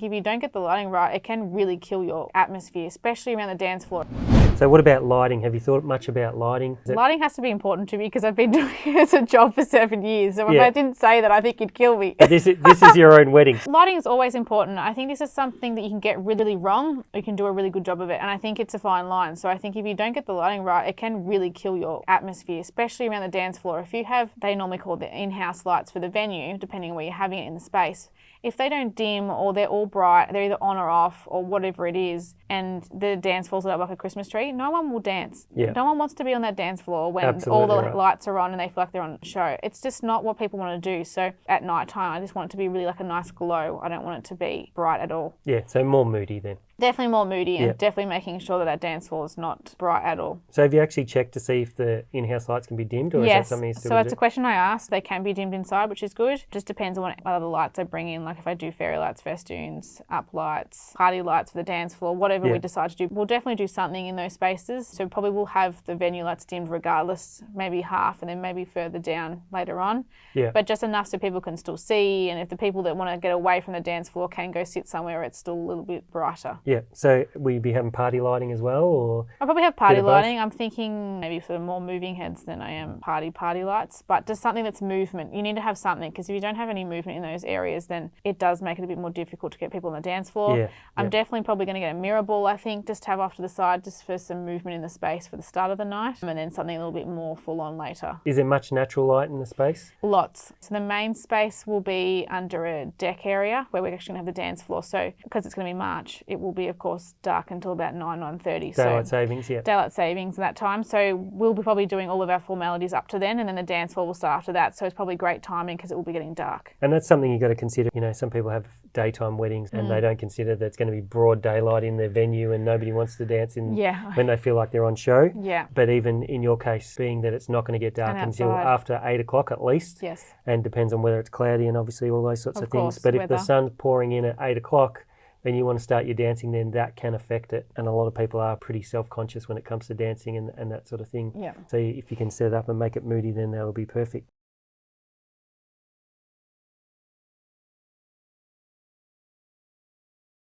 If you don't get the lighting right, it can really kill your atmosphere, especially around the dance floor. So what about lighting? Have you thought much about lighting? Lighting has to be important to me because I've been doing it as a job for 7 years. So if I didn't say that, I think you'd kill me. But this is your own wedding. Lighting is always important. I think this is something that you can get really wrong, or you can do a really good job of it. And I think it's a fine line. So I think if you don't get the lighting right, it can really kill your atmosphere, especially around the dance floor. If you have, they normally call the in-house lights for the venue, depending on where you're having it in the space. If they don't dim or they're all bright, they're either on or off or whatever it is, and the dance floor's lit up like a Christmas tree, no one will dance. Yeah. No one wants to be on that dance floor when Absolutely all the right. lights are on and they feel like they're on a show. It's just not what people want to do. So at night time, I just want it to be really like a nice glow. I don't want it to be bright at all. Yeah, so more moody then. Definitely more moody and definitely making sure that that dance floor is not bright at all. So have you actually checked to see if the in-house lights can be dimmed, or is that something you still so do? it's a question I asked. They can be dimmed inside, which is good. Just depends on what other lights I bring in. Like if I do fairy lights, festoons, up lights, party lights for the dance floor, whatever we decide to do, we'll definitely do something in those spaces. So probably we'll have the venue lights dimmed regardless, maybe half and then maybe further down later on. Yeah. But just enough so people can still see, and if the people that want to get away from the dance floor can go sit somewhere where it's still a little bit brighter. Yeah, so will you be having party lighting as well, or? I'll probably have party Bit of both? lighting. I'm thinking maybe for more moving heads than I am party lights, but just something that's movement. You need to have something, because if you don't have any movement in those areas, then it does make it a bit more difficult to get people on the dance floor. Yeah, I'm definitely probably going to get a mirror ball, I think, just to have off to the side just for some movement in the space for the start of the night, and then something a little bit more full on later. Is there much natural light in the space? Lots. So the main space will be under a deck area where we're actually going to have the dance floor. So because it's going to be March, it will be, of course, dark until about 9:30. Daylight savings, yeah. Daylight savings at that time. So we'll be probably doing all of our formalities up to then, and then the dance floor will start after that. So it's probably great timing because it will be getting dark. And that's something you've got to consider. You know, some people have daytime weddings and they don't consider that it's going to be broad daylight in their venue and nobody wants to dance in when they feel like they're on show. Yeah. But even in your case, being that it's not going to get dark until after 8 o'clock at least. Yes. And depends on whether it's cloudy and obviously all those sorts of things. Course, But if weather. the sun's pouring in at 8 o'clock, and you want to start your dancing, then that can affect it. And a lot of people are pretty self-conscious when it comes to dancing and that sort of thing. Yeah. So if you can set it up and make it moody, then that'll be perfect.